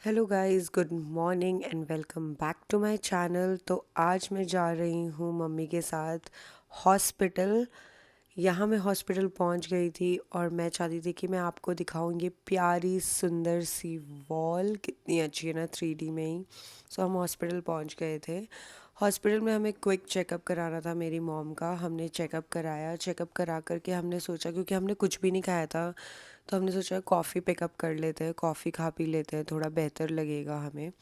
Hello guys, good morning and welcome back to my channel. तो आज मैं जा रही हूँ मम्मी के साथ हॉस्पिटल। यहाँ मैं हॉस्पिटल पहुँच गई थी और मैं चाहती थी कि मैं आपको दिखाऊँ ये प्यारी सुंदर सी वॉल कितनी अच्छी है ना, 3D में ही। सो हम हॉस्पिटल पहुँच गए थे। हॉस्पिटल में हमें क्विक चेकअप कराना था मेरी मॉम का। हमने चेकअप कराया, चेकअप करा करके हमने सोचा, क्योंकि हमने कुछ भी नहीं खाया था, तो हमने सोचा कॉफ़ी पिकअप कर लेते हैं, कॉफ़ी खा पी लेते हैं, थोड़ा बेहतर लगेगा हमें।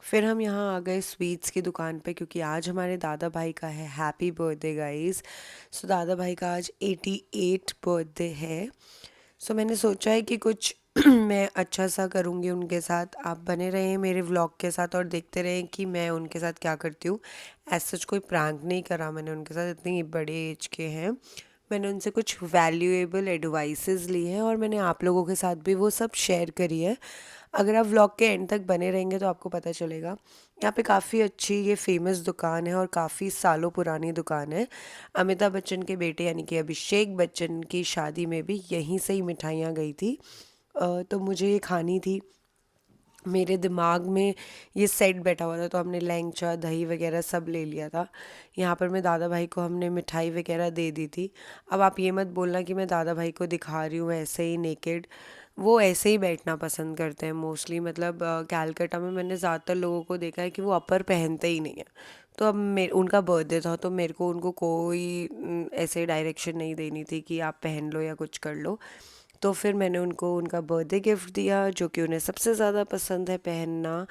फिर हम यहाँ आ गए स्वीट्स की दुकान पे, क्योंकि आज हमारे दादा भाई का है हैप्पी बर्थडे गाइस। सो दादा भाई का आज 88 बर्थडे है। सो मैंने सोचा है कि कुछ मैं अच्छा सा करूँगी उनके साथ। आप बने रहें मेरे व्लॉग के साथ और देखते रहें कि मैं उनके साथ क्या करती हूँ। ऐसा कोई प्रैंक नहीं करा मैंने उनके साथ, इतनी बड़े एज के हैं। मैंने उनसे कुछ वैल्यूएबल एडवाइसेस ली हैं और मैंने आप लोगों के साथ भी वो सब शेयर करी है। अगर आप व्लॉग के एंड तक बने रहेंगे तो आपको पता चलेगा। यहाँ पे काफ़ी अच्छी ये फेमस दुकान है और काफ़ी सालों पुरानी दुकान है। अमिताभ बच्चन के बेटे यानी कि अभिषेक बच्चन की शादी में भी यहीं से ही मिठाइयाँ गई थी। तो मुझे ये खानी थी। मेरे दिमाग में ये सेट बैठा हुआ था, तो हमने लैंगचा दही वगैरह सब ले लिया था। यहाँ पर मैं दादा भाई को हमने मिठाई वगैरह दे दी थी। अब आप ये मत बोलना कि मैं दादा भाई को दिखा रही हूँ ऐसे ही नेकेड। वो ऐसे ही बैठना पसंद करते हैं मोस्टली। मतलब कैलकाटा में मैंने ज़्यादातर लोगों को देखा है कि वो अपर पहनते ही नहीं है। तो अब उनका बर्थडे था, तो मेरे को उनको कोई ऐसे डायरेक्शन नहीं देनी थी कि आप पहन लो या कुछ कर लो। तो फिर मैंने उनको उनका बर्थडे गिफ्ट दिया, जो कि उन्हें सबसे ज़्यादा पसंद है पहनना।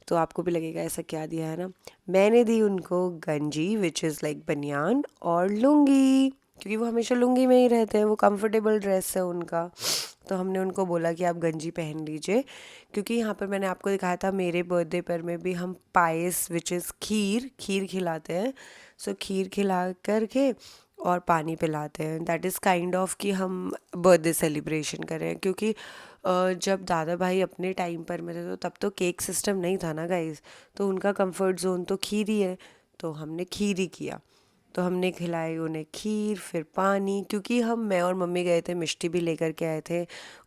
तो आपको भी लगेगा ऐसा क्या दिया है ना। मैंने दी उनको गंजी, विच इज़ लाइक बनियान, और लुंगी, क्योंकि वो हमेशा लुंगी में ही रहते हैं, वो कंफर्टेबल ड्रेस है उनका। तो हमने उनको बोला कि आप गंजी पहन लीजिए, क्योंकि यहाँ पर मैंने आपको दिखाया था मेरे बर्थडे पर में भी हम पायस, विच इज़ खीर खीर खिलाते हैं। सो खीर खिला करके और पानी पिलाते हैं। दैट इज़ काइंड ऑफ कि हम बर्थडे सेलिब्रेशन करें, क्योंकि जब दादा भाई अपने टाइम पर में थे तो तब तो केक सिस्टम नहीं था ना गाइस। तो उनका कंफर्ट जोन तो खीर ही है, तो हमने खीर ही किया। तो हमने खिलाई उन्हें खीर, फिर पानी, क्योंकि मैं और मम्मी गए थे, मिष्टी भी लेकर के आए थे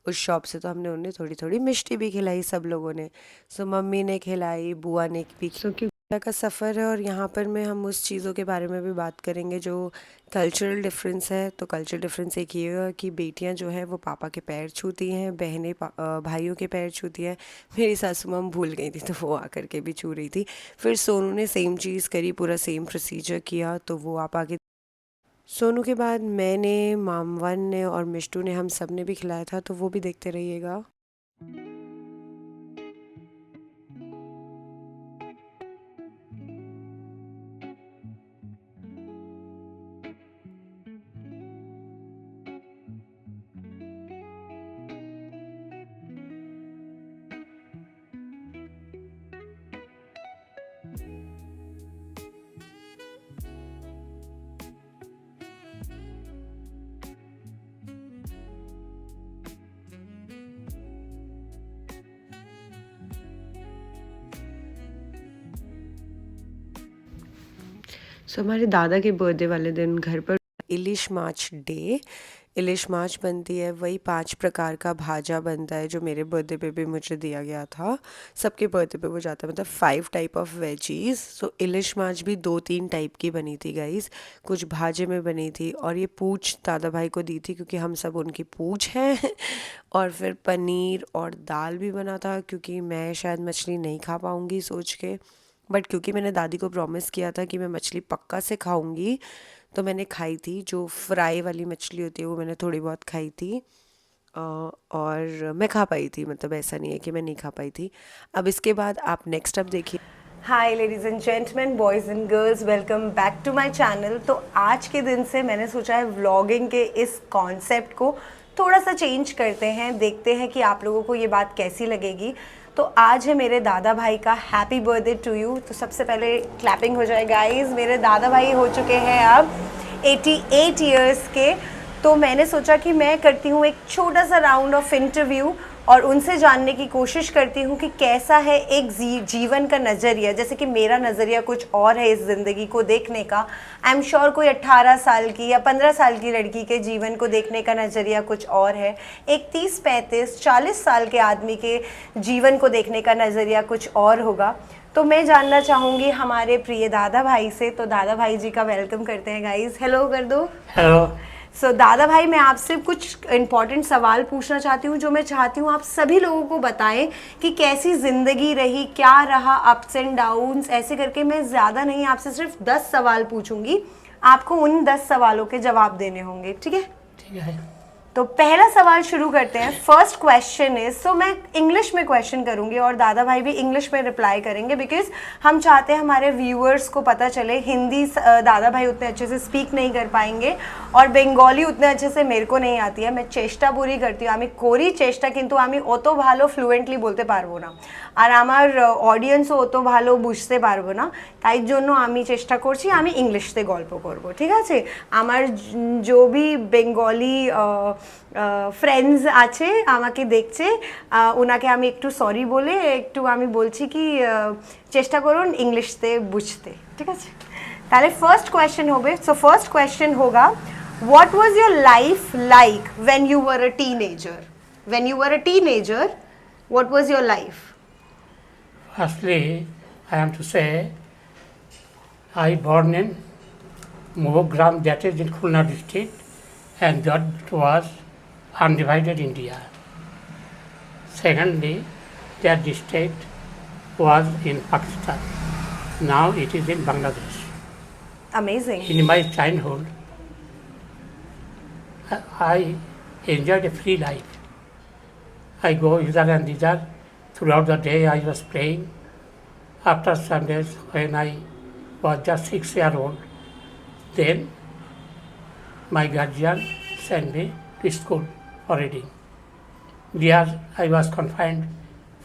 उस शॉप से, तो हमने उन्हें थोड़ी थोड़ी मिष्टी भी खिलाई सब लोगों ने। सो मम्मी ने खिलाई, बुआ ने भी। सो क्योंकि का सफ़र है और यहाँ पर मैं उस चीज़ों के बारे में भी बात करेंगे जो कल्चरल डिफरेंस है। तो कल्चरल डिफरेंस एक ये है कि बेटियाँ जो हैं वो पापा के पैर छूती हैं, बहनें भाइयों के पैर छूती हैं। मेरी सासू माँ भूल गई थी तो वो आकर के भी छू रही थी। फिर सोनू ने सेम चीज़ करी, पूरा सेम प्रोसीजर किया, तो वो आप आगे। सोनू के बाद मैंने, मामवन ने और मिष्टू ने, हम सब ने भी खिलाया था, तो वो भी देखते रहिएगा। सो हमारे दादा के बर्थडे वाले दिन घर पर इलिश माछ डे। इलिश माछ बनती है, वही 5 प्रकार का भाजा बनता है जो मेरे बर्थडे पे भी मुझे दिया गया था। सबके बर्थडे पे वो जाता है, मतलब 5 टाइप ऑफ वेजीज। सो इलिश माछ भी 2-3 टाइप की बनी थी गाइस। कुछ भाजे में बनी थी, और ये पूछ दादा भाई को दी थी क्योंकि हम सब उनकी पूछ हैं और फिर पनीर और दाल भी बना था, क्योंकि मैं शायद मछली नहीं खा पाऊँगी सोच के। बट क्योंकि मैंने दादी को प्रॉमिस किया था कि मैं मछली पक्का से खाऊंगी, तो मैंने खाई थी। जो फ्राई वाली मछली होती है वो मैंने थोड़ी बहुत खाई थी। और मैं खा पाई थी, मतलब ऐसा नहीं है कि मैं नहीं खा पाई थी। अब इसके बाद आप नेक्स्ट अब देखिए। Hi ladies and gentleman, boys and girls, welcome back to my channel. तो आज के दिन से मैंने सोचा है व्लॉगिंग के इस कॉन्सेप्ट को थोड़ा सा चेंज करते हैं, देखते हैं कि आप लोगों को ये बात कैसी लगेगी। तो आज है मेरे दादा भाई का हैप्पी बर्थडे टू यू। तो सबसे पहले क्लैपिंग हो जाए गाइस। मेरे दादा भाई हो चुके हैं अब 88 ईयर्स के। तो मैंने सोचा कि मैं करती हूँ एक छोटा सा राउंड ऑफ इंटरव्यू और उनसे जानने की कोशिश करती हूँ कि कैसा है एक जीवन का नज़रिया। जैसे कि मेरा नज़रिया कुछ और है इस ज़िंदगी को देखने का, आई एम श्योर कोई 18 साल की या 15 साल की लड़की के जीवन को देखने का नज़रिया कुछ और है, एक 30-35-40 साल के आदमी के जीवन को देखने का नज़रिया कुछ और होगा। तो मैं जानना चाहूँगी हमारे प्रिय दादा भाई से, तो दादा भाई जी का वेलकम करते हैं गाइस। हेलो कर दो। हेलो। सो दादा भाई, मैं आपसे कुछ इम्पॉर्टेंट सवाल पूछना चाहती हूँ, जो मैं चाहती हूँ आप सभी लोगों को बताएं कि कैसी ज़िंदगी रही, क्या रहा, अप्स एंड डाउन्स, ऐसे करके। मैं ज़्यादा नहीं, आपसे सिर्फ 10 सवाल पूछूंगी, आपको उन 10 सवालों के जवाब देने होंगे, ठीक है? ठीक है। तो पहला सवाल शुरू करते हैं। फर्स्ट क्वेश्चन इज, सो मैं इंग्लिश में क्वेश्चन करूंगी और दादा भाई भी इंग्लिश में रिप्लाई करेंगे, बिकॉज हम चाहते हैं हमारे व्यूअर्स को पता चले। हिंदी दादा भाई उतने अच्छे से स्पीक नहीं कर पाएंगे और बंगाली उतने अच्छे से मेरे को नहीं आती है। मैं चेष्टा पूरी करती हूँ, आमी कोरी चेष्टा, किंतु आमी অত ভালো ফ্লুয়েন্টলি বলতে পারবো না আর আমার অডিয়েন্সও অত ভালো বুঝতে পারবো না, তাই জন্য আমি চেষ্টা করছি আমি ইংলিশতে গল্প করব, ঠিক আছে? আমার जो भी বেঙ্গলি ফ্রেন্ডস আছে আমাকে দেখছে, ওনাকে আমি একটু সরি বলে একটু আমি বলছি কি চেষ্টা করুন ইংলিশতে বুঝতে, ঠিক আছে? তাহলে ফার্স্ট কোয়েশ্চেন হবে। সো ফার্স্ট কোয়েশ্চেন होगा, what was your life like when you were a teenager? When you were a teenager, what was your life? Firstly, I am to say, I born in Mohogram, that is in Khulna district, and that was undivided India. Secondly, that district was in Pakistan. Now it is in Bangladesh. Amazing. In my childhood, I enjoyed a free life. I go hither and thither. Throughout the day I was playing. After some days, when I was just 6 years old, then my guardian sent me to school for reading. There I was confined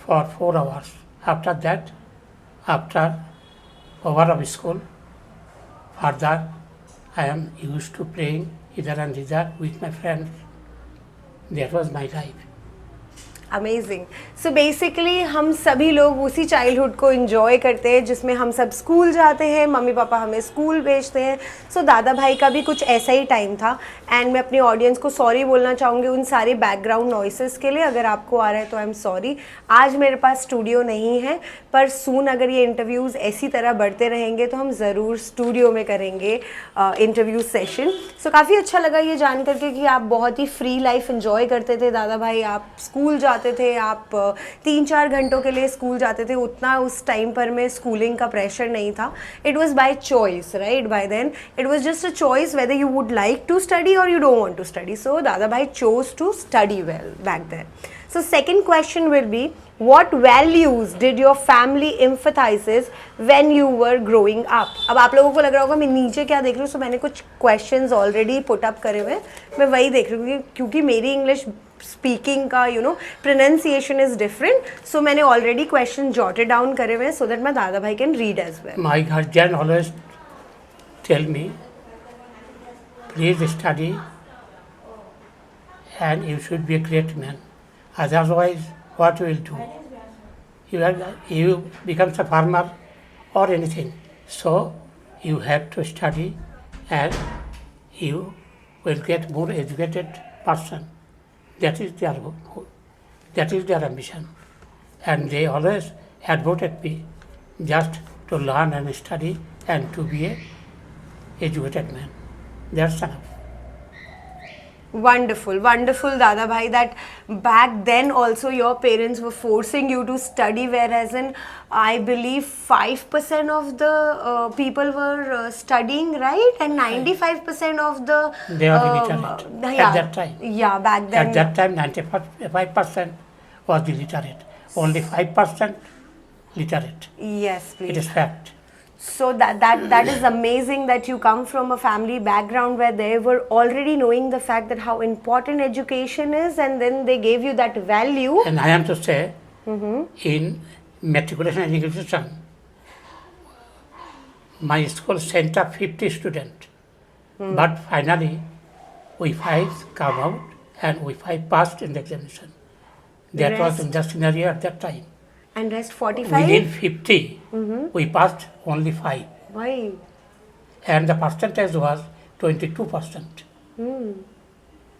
for 4 hours. After that, after over of school, further I am used to playing hither and thither with my friends. That was my life. Amazing. So basically हम सभी लोग उसी childhood को enjoy करते हैं जिसमें हम सब स्कूल जाते हैं, मम्मी पापा हमें स्कूल भेजते हैं। सो दादा भाई का भी कुछ ऐसा ही टाइम था। एंड मैं अपनी ऑडियंस को सॉरी बोलना चाहूँगी उन सारे बैकग्राउंड नॉइसेस के लिए। अगर आपको आ रहा है तो आई एम सॉरी। आज मेरे पास स्टूडियो नहीं है, पर सून अगर ये इंटरव्यूज़ ऐसी तरह बढ़ते रहेंगे तो हम ज़रूर स्टूडियो में करेंगे इंटरव्यू सेशन। सो काफ़ी अच्छा लगा ये जान करके कि आप बहुत ही फ्री लाइफ इन्जॉय करते थे दादा भाई। आप स्कूल जाते थे, आप 3-4 घंटों के लिए स्कूल जाते थे। उतना उस टाइम पर में स्कूलिंग का प्रेशर नहीं था। It was by choice, right? By then it was just a choice whether you would like to study or you don't want to study. So Dada Bhai chose to study well back then. So second question will be, what values did your family emphasizes when you were growing up? अब आप लोगों को लग रहा होगा मैं नीचे क्या देख रही हूँ, so मैंने कुछ questions already put up करे हुए, मैं वही देख रही हूँ क्योंकि मेरी English speaking का pronunciation is different, so मैंने already question jotted down करे हुए so that my दादा भाई can read as well. My guardian always tell me, please study and you should be a great man. Otherwise, what you will do? You become a farmer or anything. So you have to study and you will get more educated person. That is their goal. That is their ambition. And they always advocated me just to learn and study and to be a educated man. That's enough. Wonderful, wonderful, Dada Bhai, that back then also your parents were forcing you to study, whereas in, I believe 5% of the people were studying, right? And 95% of the... They are illiterate at that time. Yeah, back then. At that time, 95% was illiterate. Only 5% literate. Yes, please. It is fact. So that is amazing that you come from a family background where they were already knowing the fact that how important education is, and then they gave you that value. And I am to say, in matriculation and examination, my school sent up 50 students, but finally we 5 come out and we 5 passed in the examination. That was Rest the scenario at that time. and rest Within 45? 50, we passed only 5. Why? And the percentage was 22%.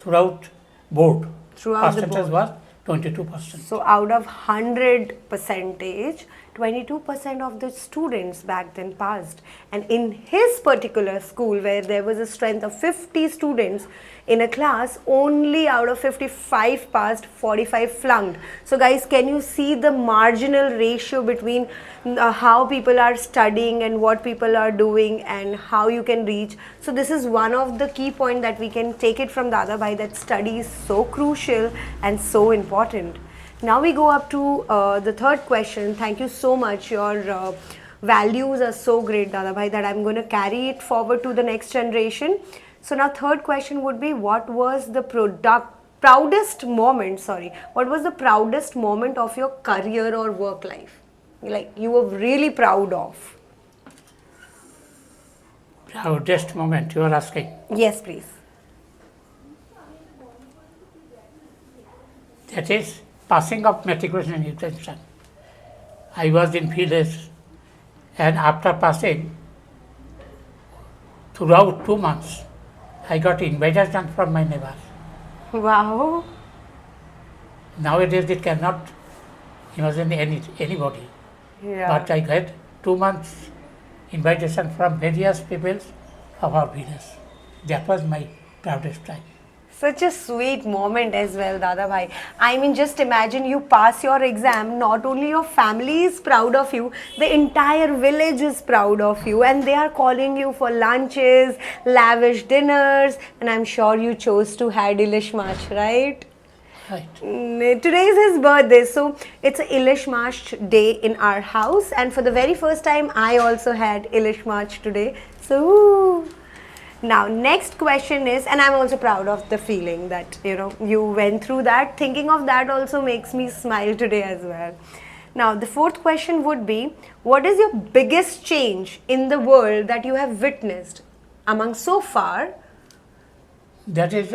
Throughout board, Throughout the percentage board. was 22%. So out of 100 percentage, 22% of the students back then passed. And in his particular school, where there was a strength of 50 students in a class, only out of 55 passed, 45 flunked. So guys, can you see the marginal ratio between how people are studying and what people are doing and how you can reach? So this is one of the key point that we can take it from Dada Bhai, that study is so crucial and so important. Now we go up to the third question. Thank you so much. Your values are so great, Dada Bhai, that I'm going to carry it forward to the next generation. So now third question would be, what was the proudest moment, what was the proudest moment of your career or work life? Like you were really proud of? Proudest moment you are asking. Yes, please. That is passing of matriculation examination. I was in village, and after passing, throughout 2 months, I got invitation from my neighbors. Wow. Nowadays it cannot imagine anybody. Yeah. But I get 2 months invitation from various peoples of our village. That was my proudest time. Such a sweet moment as well, Dada Bhai. I mean, just imagine you pass your exam, not only your family is proud of you, the entire village is proud of you, and they are calling you for lunches, lavish dinners, and I'm sure you chose to have Ilish March, right? Right. Today is his birthday, so it's a Ilish March day in our house, and for the very first time, I also had Ilish March today. So, woo. Now, next question is, and I'm also proud of the feeling that you went through that. Thinking of that also makes me smile today as well. Now, the fourth question would be, what is your biggest change in the world that you have witnessed among so far? That is,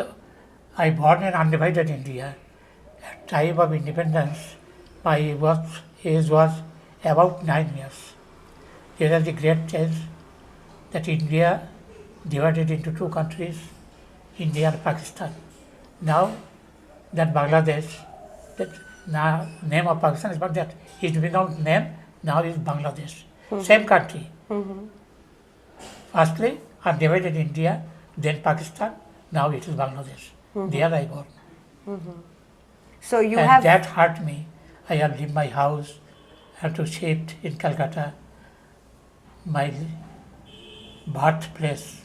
I born in undivided India. At time of independence, my age was about 9 years. There is a great change that India divided into two countries, India and Pakistan. Now that Bangladesh, that now name of Pakistan is not that, its without name now is Bangladesh. Same country. Firstly, undivided India, then Pakistan, now it is Bangladesh. There I born. So you And have that hurt me. I have leave my house, have to shift in Calcutta, my birthplace.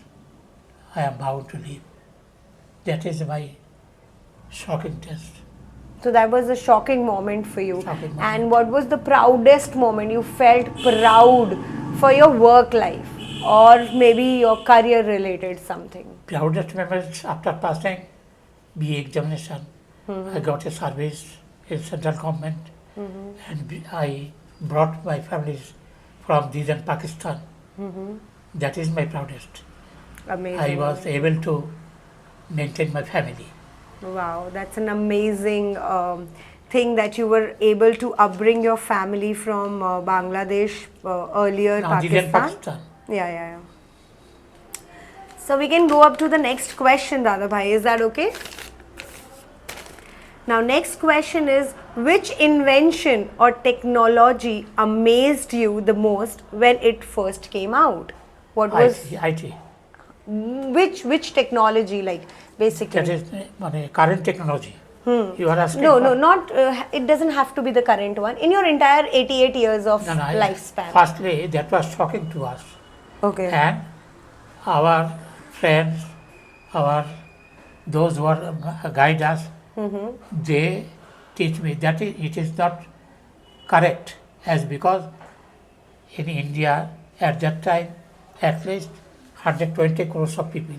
I am bound to leave. That is my shocking test. So that was a shocking moment for you. Shocking moment. And what was the proudest moment you felt proud for your work life or maybe your career related something? Proudest memories after passing BA examination. I got a service in central government, and I brought my families from these and Pakistan. That is my proudest. Amazing. I was able to maintain my family. Wow, that's an amazing thing that you were able to upbring your family from Bangladesh, earlier Now these and Pakistan. Pakistan. Yeah. So we can go up to the next question, Dada Bhai. Is that okay? Now, next question is, which invention or technology amazed you the most when it first came out? What was IT. which technology, like basically? That is current technology. You are asking. No, not. It doesn't have to be the current one. In your entire 88 years of No, lifespan. Firstly, that was shocking to us. Okay. And our friends, those who are guide us, they teach me that it is not correct, as because in India at that time at least 120 crores of people.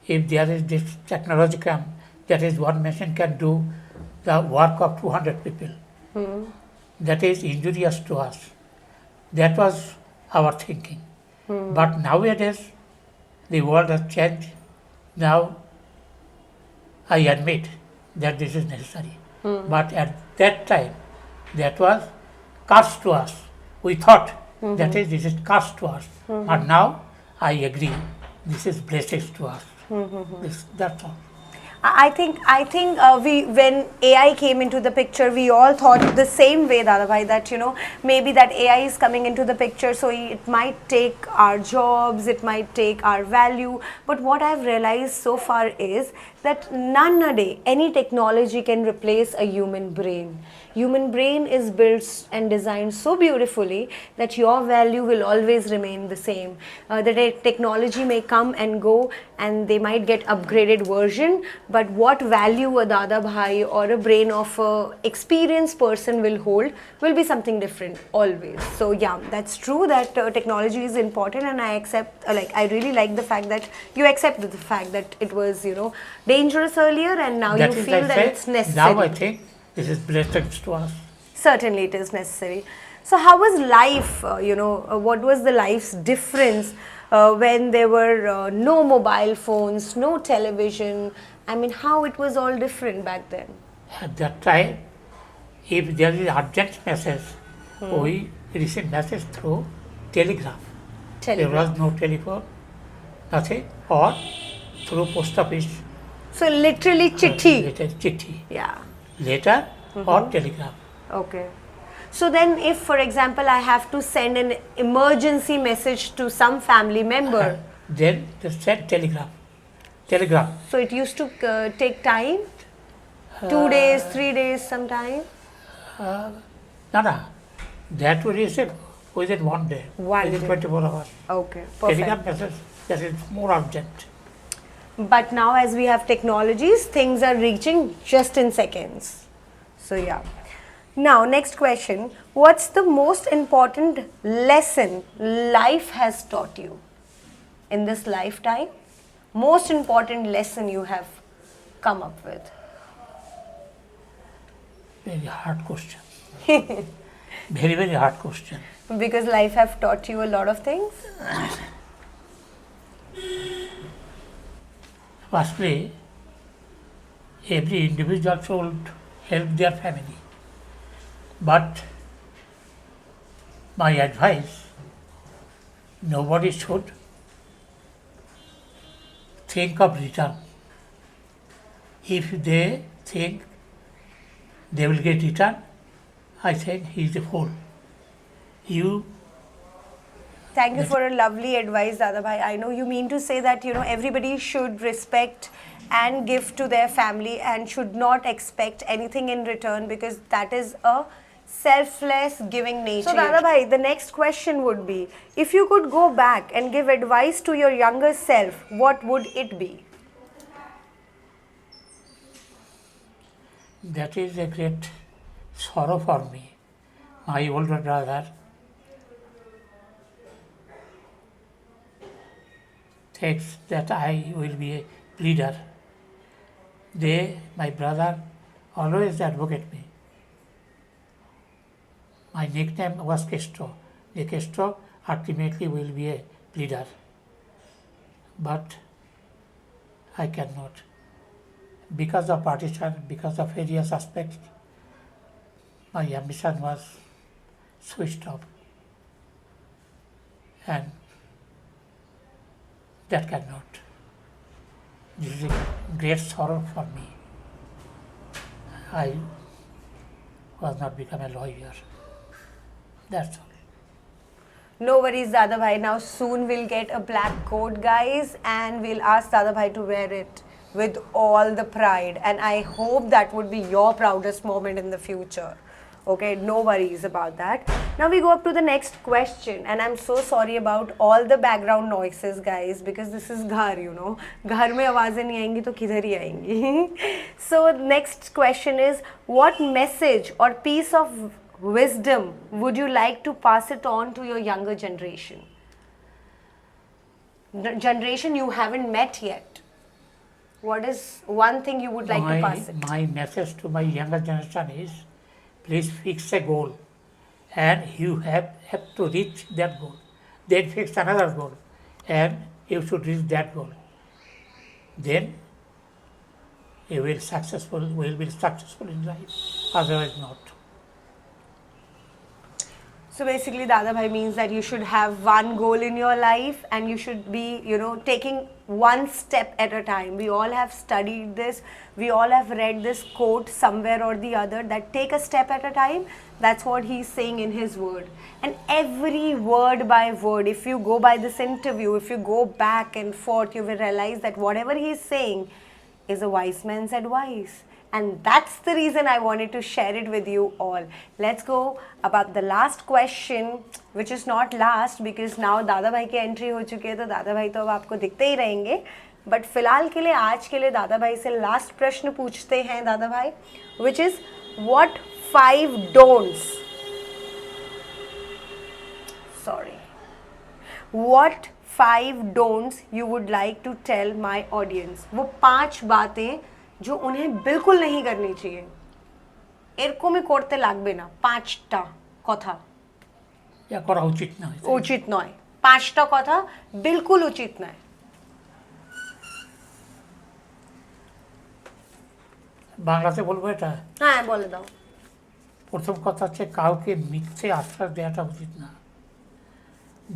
If there is this technology come, that is one machine can do the work of 200 people. That is injurious to us. That was our thinking. But nowadays, the world has changed. Now, I admit that this is necessary. But at that time, that was cursed to us. We thought that is this is cursed to us. But now I agree, this is blessings to us. That's all. I think we when AI came into the picture, we all thought the same way, Dada Bhai, that maybe that AI is coming into the picture, so it might take our jobs, it might take our value. But what I've realized so far is that none a day any technology can replace a human brain. Human brain is built and designed so beautifully that your value will always remain the same. Technology may come and go, and they might get upgraded version, but what value a Dada Bhai or a brain of a experienced person will hold will be something different always. So yeah, that's true that technology is important, and I accept, I really like the fact that you accept the fact that it was dangerous earlier, and now That you is, feel I that say, it's necessary. now I think this is blessings to us. Certainly it is necessary. So how was life, what was the life's difference when there were no mobile phones, no television? I mean, how it was all different back then? At that time, if there is urgent message, we receive message through telegraph. There was no telephone, nothing, or through post office. So literally chitti. Later, chitti. Yeah. Later, or telegraph. Okay. So then if, for example, I have to send an emergency message to some family member, Then they send telegraph. Telegraph. so it used to take time? 2 days, 3 days sometime? No. That we receive within 1 day. One within day. 24 hours. Okay, perfect. Telegraph message, that is more urgent. But now as we have technologies, things are reaching just in seconds. So yeah. Now next question, what's the most important lesson life has taught you in this lifetime? Most important lesson you have come up with? Very hard question. Very, very hard question. Because life have taught you a lot of things? Firstly, every individual should help their family. But my advice, nobody should think of return. If they think they will get return, I think he is a fool. You Thank you for a lovely advice, Dada Bhai. I know you mean to say that everybody should respect and give to their family and should not expect anything in return, because that is a selfless giving nature. So Dada Bhai, the next question would be, if you could go back and give advice to your younger self, what would it be? That is a great sorrow for me. My older brother thinks that I will be a leader. My brother, always advocate me. My nickname was Kesto. The Kesto ultimately will be a leader. But I cannot. Because of partition, because of various aspects, my ambition was switched off. And that cannot. This is a great sorrow for me. I was not become a lawyer. That's all. No worries, Dada Bhai. Now soon we'll get a black coat, guys, and we'll ask Dada Bhai to wear it with all the pride. And I hope that would be your proudest moment in the future. Okay, no worries about that. Now we go up to the next question, and I'm so sorry about all the background noises, guys, because this is ghar, Ghar mein आवाजें नहीं आएंगी तो किधर ही आएंगी. So next question is, what message or piece of wisdom would you like to pass it on to your younger generation? Generation you haven't met yet. What is one thing you would like to pass it? My message to my younger generation is, please fix a goal, and you have to reach that goal. Then fix another goal, and you should reach that goal. Then you will be successful in life, otherwise not. So basically, Dada Bhai means that you should have one goal in your life and you should be, taking one step at a time. We all have studied this. We all have read this quote somewhere or the other that take a step at a time. That's what he's saying in his word. And every word by word, if you go by this interview, if you go back and forth, you will realize that whatever he's saying is a wise man's advice. And that's the reason I wanted to share it with you all. Let's go about the last question, which is not last because now दादा भाई की entry हो चुकी है, तो दादा भाई तो अब आपको दिखते ही रहेंगे. बट फिलहाल के लिए आज के लिए दादा भाई से लास्ट प्रश्न पूछते हैं दादा भाई, which is what 5 don'ts. Sorry. What 5 don'ts you would like to tell my audience? वो 5 बातें जो उन्हें बिल्कुल नहीं करनी चाहिए. এরকমই করতে লাগবে না. 5টা কথা যা করা উচিত নয়. উচিত নয়. 5টা কথা বিলকুল উচিত নয়. বাংলাতে বলবো এটা. হ্যাঁ বলে দাও. প্রথম কথা হচ্ছে কাউকে মিথ্যে আশ্বাস দেওয়াটা উচিত না.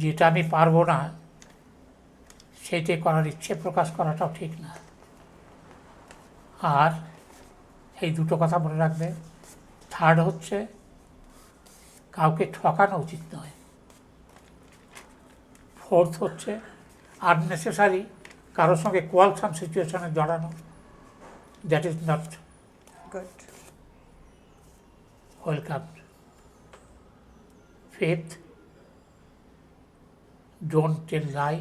যেটা আমি পারবো না সেইটাই করার ইচ্ছে প্রকাশ করাটাও ঠিক না. আর এই দুটো কথা মনে রাখবে. থার্ড হচ্ছে কাউকে ঠকানো উচিত নয়. ফোর্থ হচ্ছে আননেসেসারি কারোর সঙ্গে কোয়ালসাম সিচুয়েশনে জড়ানো, that is not good. Welcome. Fifth, don't tell lie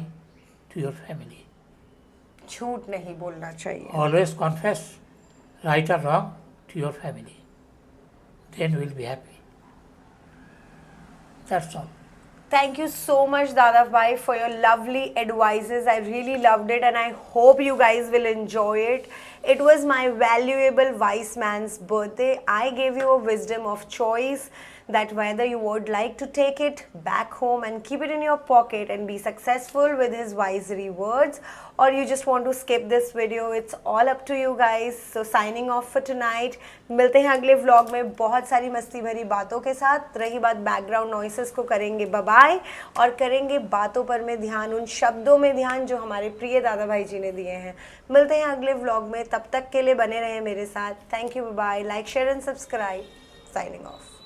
to your family. झूठ नहीं बोलना चाहिए. Always confess right or wrong to your family. Then we'll be happy. That's all. Thank you so much Dada Bhai for your lovely advices. I really loved it and I hope you guys will enjoy it. It was my valuable wise man's birthday. I gave you a wisdom of choice that whether you would like to take it back home and keep it in your pocket and be successful with his wisery words, or you just want to skip this video, it's all up to you guys. So signing off for tonight. मिलते हैं अगले vlog में बहुत सारी मस्ती भरी बातों के साथ. रही बात बैकग्राउंड नॉइसेस को करेंगे बाय और करेंगे बातों पर में ध्यान, उन शब्दों में ध्यान जो हमारे प्रिय दादा भाई जी ने दिए हैं. मिलते हैं अगले vlog में. तब तक के लिए बने रहें मेरे साथ. Thank you. Bye. Like share and subscribe. Signing of.